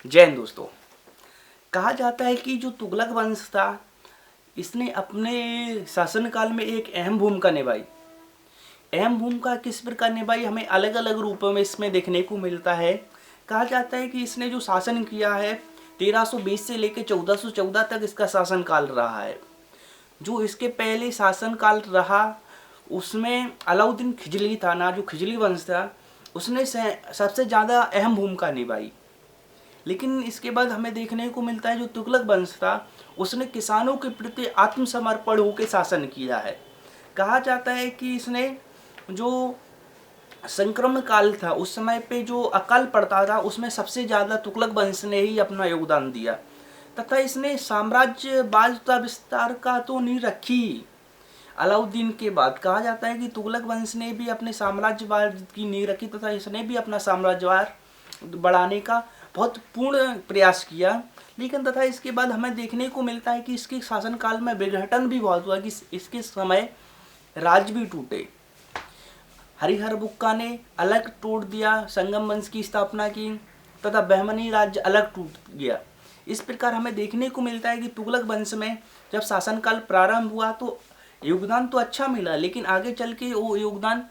जय हिंद दोस्तों। कहा जाता है कि जो तुगलक वंश था इसने अपने शासनकाल में एक अहम भूमिका निभाई। अहम भूमिका किस प्रकार निभाई हमें अलग अलग रूपों में इसमें देखने को मिलता है। कहा जाता है कि इसने जो शासन किया है 1320 से लेकर 1414 तक इसका शासनकाल रहा है। जो इसके पहले शासनकाल रहा उसमें अलाउद्दीन खिजली था ना, जो खिजली वंश था उसने सबसे ज़्यादा अहम भूमिका निभाई। लेकिन इसके बाद हमें देखने को मिलता है जो तुगलक वंश था उसने किसानों के प्रति आत्मसमर्पण होकर शासन किया है। कहा जाता है कि इसने जो संक्रमण काल था उस समय पे जो अकाल पड़ता था उसमें सबसे ज़्यादा तुगलक वंश ने ही अपना योगदान दिया तथा इसने साम्राज्यवाद का विस्तार का तो नींव रखी। अलाउद्दीन के बाद कहा जाता है कि तुगलक वंश ने भी अपने साम्राज्यवाद की नींव रखी तथा इसने भी अपना साम्राज्यवाद बढ़ाने का बहुत पूर्ण प्रयास किया। लेकिन तथा इसके बाद हमें देखने को मिलता है कि इसके शासनकाल में विघटन भी बहुत हुआ कि इसके समय राज्य भी टूटे। हरिहर बुक्का ने अलग तोड़ दिया, संगम वंश की स्थापना की तथा बहमनी राज्य अलग टूट गया। इस प्रकार हमें देखने को मिलता है कि तुगलक वंश में जब शासनकाल प्रारंभ हुआ तो योगदान तो अच्छा मिला, लेकिन आगे चल के वो योगदान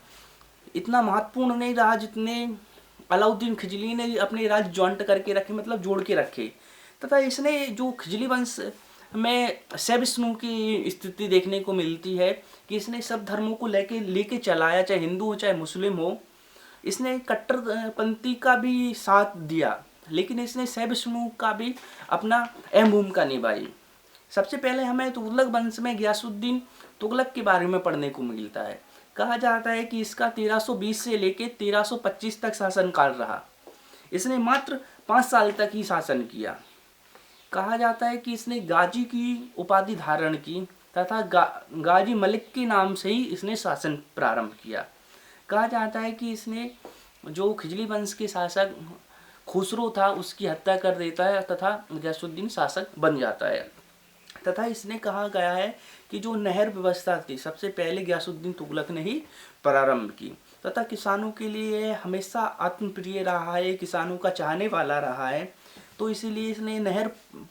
इतना महत्वपूर्ण नहीं रहा जितने अलाउद्दीन खिजली ने अपने राज्य जॉइंट करके रखे, मतलब जोड़ के रखे। तथा इसने जो खिजली वंश में सहिष्णु की स्थिति देखने को मिलती है कि इसने सब धर्मों को लेके चलाया, चाहे हिंदू हो चाहे मुस्लिम हो। इसने कट्टरपंथी का भी साथ दिया, लेकिन इसने सहिष्णु का भी अपना अहम भूमिका निभाई। सबसे पहले हमें तुगलक वंश में गियासुद्दीन तुगलक के बारे में पढ़ने को मिलता है। कहा जाता है कि इसका 1320 से लेकर 1325 तक शासनकाल रहा। इसने मात्र 5 साल तक ही शासन किया। कहा जाता है कि इसने गाजी की उपाधि धारण की तथा गाजी मलिक के नाम से ही इसने शासन प्रारंभ किया। कहा जाता है कि इसने जो खिजली वंश के शासक खुसरो था उसकी हत्या कर देता है तथा गियासुद्दीन शासक बन जाता है। तथा इसने कहा गया है कि जो नहर व्यवस्था थी सबसे पहले गियासुद्दीन तुगलक ने ही प्रारंभ की तथा किसानों के लिए हमेशा आत्मप्रिय रहा है, किसानों का चाहने वाला रहा है। तो इसीलिए इसने नहर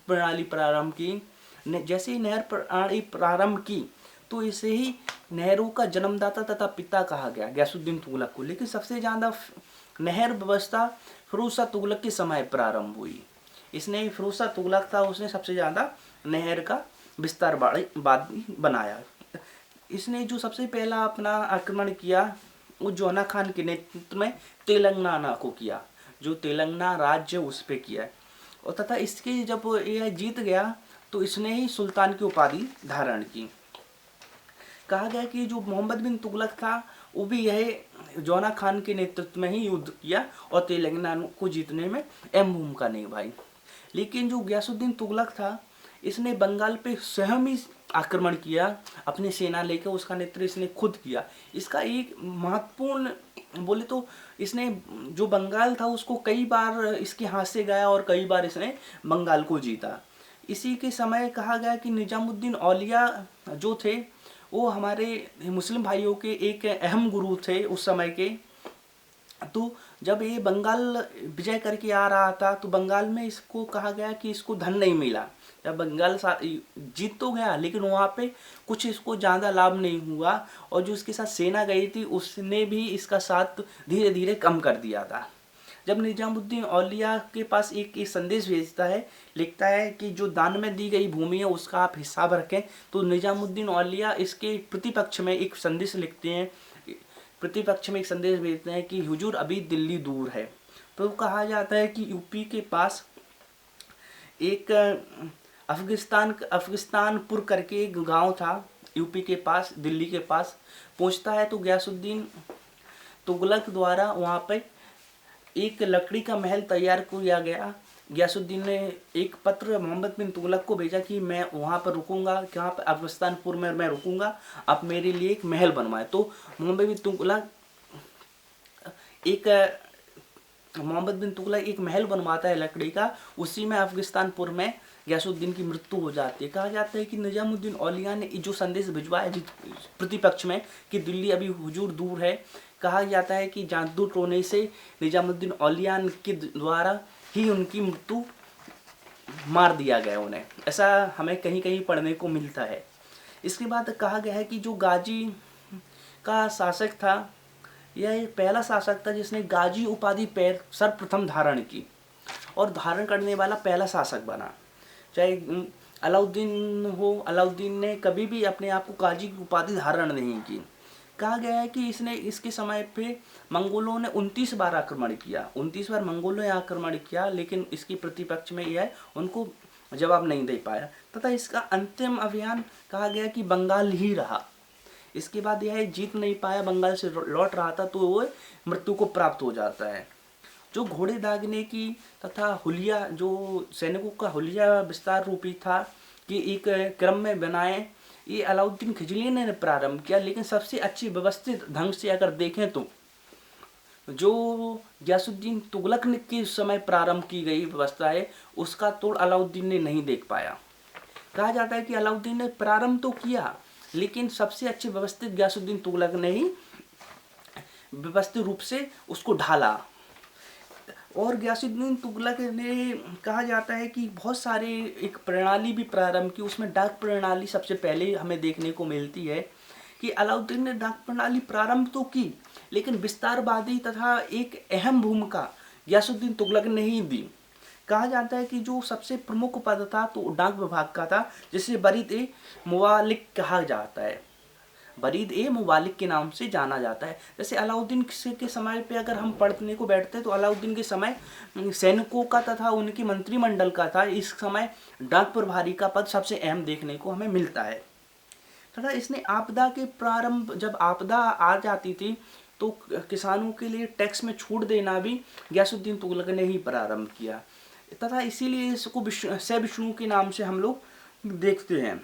प्रणाली प्रारंभ की। जैसे ही नहर प्रणाली प्रारंभ की तो इसे ही नहरों का जन्मदाता तथा पिता कहा गया गियासुद्दीन तुगलक को। लेकिन सबसे ज़्यादा नहर व्यवस्था फिरोज शाह तुगलक के समय प्रारंभ हुई। इसने फिरोज शाह तुगलक था उसने सबसे ज़्यादा नहर का विस्तार बाद बनाया। इसने जो सबसे पहला अपना आक्रमण किया वो जौना खान के नेतृत्व में तेलंगाना को किया, जो तेलंगाना राज्य उस पर किया। और तथा इसके जब यह जीत गया तो इसने ही सुल्तान की उपाधि धारण की। कहा गया कि जो मोहम्मद बिन तुगलक था वो भी यह जौना खान के नेतृत्व में ही युद्ध किया और तेलंगाना को जीतने में अहम भूमिका निभाई। लेकिन जो गियासुद्दीन तुगलक था इसने बंगाल पे स्वयं ही आक्रमण किया, अपनी सेना लेकर उसका नेतृत्व इसने खुद किया। इसका एक महत्वपूर्ण बोले तो इसने जो बंगाल था उसको कई बार इसके हाथ से गया और कई बार इसने बंगाल को जीता। इसी के समय कहा गया कि निजामुद्दीन औलिया जो थे वो हमारे मुस्लिम भाइयों के एक अहम गुरु थे उस समय के। तो जब ये बंगाल विजय करके आ रहा था तो बंगाल में इसको कहा गया कि इसको धन नहीं मिला। जब बंगाल जीत तो गया लेकिन वहाँ पे कुछ इसको ज़्यादा लाभ नहीं हुआ और जो उसके साथ सेना गई थी उसने भी इसका साथ धीरे धीरे कम कर दिया था। जब निजामुद्दीन औलिया के पास एक संदेश भेजता है, लिखता है कि जो दान में दी गई भूमि है उसका आप हिसाब रखें, तो निजामुद्दीन औलिया इसके प्रतिपक्ष में एक संदेश लिखते हैं, प्रतिपक्ष में एक संदेश भेजते हैं कि हुजूर अभी दिल्ली दूर है। तो कहा जाता है कि यूपी के पास एक अफगिस्तानपुर करके एक गांव था, यूपी के पास दिल्ली के पास पहुंचता है तो गियासुद्दीन तुगलक द्वारा वहां पे एक लकड़ी का महल तैयार किया गया। गियासुद्दीन ने एक पत्र मोहम्मद बिन तुगलक को भेजा कि मैं वहाँ पर रुकूंगा, कहाँ पर अफगानिस्तानपुर में मैं रुकूंगा, आप मेरे लिए एक महल बनवाए। तो मोहम्मद बिन तुगलक एक महल बनवाता है लकड़ी का, उसी में अफगानिस्तानपुर में गियासुद्दीन की मृत्यु हो जाती है। कहा जाता है कि निजामुद्दीन औलिया ने जो संदेश भिजवाया प्रतिपक्ष में कि दिल्ली अभी हुजूर दूर है, कहा जाता है कि जादू टोने से निजामुद्दीन औलिया के द्वारा ही उनकी मृत्यु मार दिया गया उन्हें, ऐसा हमें कहीं कहीं पढ़ने को मिलता है। इसके बाद कहा गया है कि जो गाजी का शासक था, यह पहला शासक था जिसने गाजी उपाधि पैर सर्वप्रथम धारण की और धारण करने वाला पहला शासक बना। चाहे अलाउद्दीन हो, अलाउद्दीन ने कभी भी अपने आप को गाजी की उपाधि धारण नहीं की। कहा गया है कि इसके समय पे मंगोलों ने 29 बार आक्रमण किया, 29 बार मंगोलों ने आक्रमण किया, लेकिन इसकी प्रतिपक्ष में यह उनको जवाब नहीं दे पाया तथा इसका अंतिम अभियान कहा गया कि बंगाल ही रहा। इसके बाद यह जीत नहीं पाया, बंगाल से लौट रहा था तो वो मृत्यु को प्राप्त हो जाता है। जो घोड़े दागने की तथा हुलिया, जो सैनिकों का हुलिया विस्तार रूपी था कि एक क्रम में बनाए, ये अलाउद्दीन खिलजी ने प्रारंभ किया। लेकिन सबसे अच्छी व्यवस्थित ढंग से अगर देखें तो जो गियासुद्दीन तुगलक ने के समय प्रारंभ की गई व्यवस्था है, उसका तोड़ अलाउद्दीन ने नहीं देख पाया। कहा जाता है कि अलाउद्दीन ने प्रारंभ तो किया, लेकिन सबसे अच्छे व्यवस्थित गियासुद्दीन तुगलक ने ही व्यवस्थित रूप से उसको ढाला। और गियासुद्दीन तुगलक ने कहा जाता है कि बहुत सारे एक प्रणाली भी प्रारंभ की, उसमें डाक प्रणाली सबसे पहले हमें देखने को मिलती है कि अलाउद्दीन ने डाक प्रणाली प्रारंभ तो की, लेकिन विस्तारवादी तथा एक अहम भूमिका गियासुद्दीन तुगलक ने ही दी। कहा जाता है कि जो सबसे प्रमुख पद था तो डाक विभाग का था, जिसे बरीद-ए-मुवालिक कहा जाता है, बरीद-ए-मुवालिक के नाम से जाना जाता है। जैसे अलाउद्दीन के समय पे अगर हम पढ़ने को बैठते हैं तो अलाउद्दीन के समय सैनिकों का तथा उनके मंत्रिमंडल का था, इस समय डाक प्रभारी का पद सबसे अहम देखने को हमें मिलता है। तथा इसने आपदा के प्रारंभ, जब आपदा आ जाती थी तो किसानों के लिए टैक्स में छूट देना भी गियासुद्दीन तुगलक ने ही प्रारंभ किया तथा इसीलिए इसको विष्णु के नाम से हम लोग देखते हैं।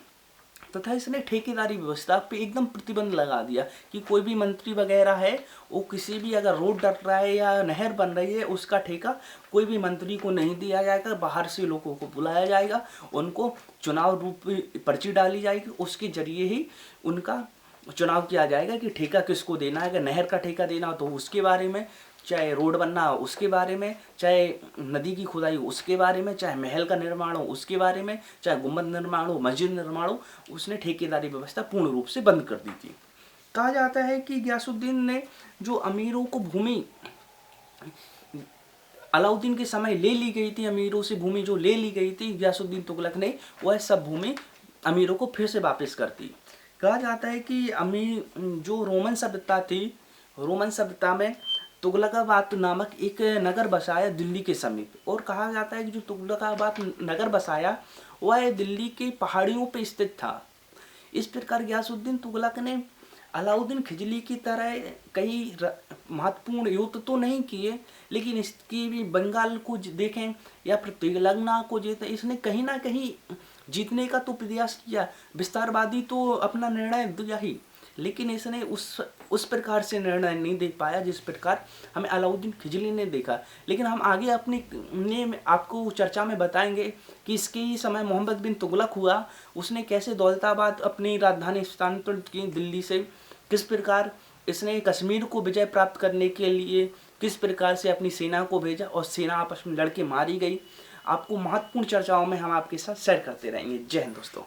तथा इसने ठेकेदारी व्यवस्था पे एकदम प्रतिबंध लगा दिया कि कोई भी मंत्री वगैरह है, वो किसी भी अगर रोड डट रहा है या नहर बन रही है, उसका ठेका कोई भी मंत्री को नहीं दिया जाएगा, बाहर से लोगों को बुलाया जाएगा, उनको चुनाव रूप पर्ची डाली जाएगी, उसके जरिए ही उनका चुनाव किया जाएगा कि ठेका किसको देना है। अगर नहर का ठेका देना हो तो उसके बारे में, चाहे रोड बनना हो उसके बारे में, चाहे नदी की खुदाई हो उसके बारे में, चाहे महल का निर्माण हो उसके बारे में, चाहे गुम्बद निर्माण हो, मस्जिद निर्माण हो, उसने ठेकेदारी व्यवस्था पूर्ण रूप से बंद कर दी थी। कहा जाता है कि गियासुद्दीन ने जो अमीरों को भूमि अलाउद्दीन के समय ले ली गई थी, अमीरों से भूमि जो ले ली गई थी गियासुद्दीन तुगलक ने, वह सब भूमि अमीरों को फिर से वापस कर दी। कहा जाता है कि अमीर जो रोमन सभ्यता थी, रोमन सभ्यता में तुगलकाबाद नामक एक नगर बसाया दिल्ली के समीप, और कहा जाता है कि जो तुगलकाबाद नगर बसाया वह दिल्ली की पहाड़ियों पर स्थित था। इस प्रकार गियासुद्दीन तुगलक ने अलाउद्दीन खिलजी की तरह कई महत्वपूर्ण युद्ध तो नहीं किए, लेकिन इसकी भी बंगाल को देखें या फिर तेलंगाना को जीते, इसने कहीं ना कहीं जीतने का तो प्रयास किया। विस्तारवादी तो अपना निर्णय दिया ही, लेकिन इसने उस प्रकार से निर्णय नहीं दे पाया जिस प्रकार हमें अलाउद्दीन खिलजी ने देखा। लेकिन हम आगे अपनी ने आपको चर्चा में बताएंगे कि इसके ही समय मोहम्मद बिन तुगलक हुआ, उसने कैसे दौलताबाद अपनी राजधानी स्थानांतरित की दिल्ली से, किस प्रकार इसने कश्मीर को विजय प्राप्त करने के लिए किस प्रकार से अपनी सेना को भेजा और सेना आपस में लड़के मारी गई। आपको महत्वपूर्ण चर्चाओं में हम आपके साथ शेयर करते रहेंगे। जय हिंद दोस्तों।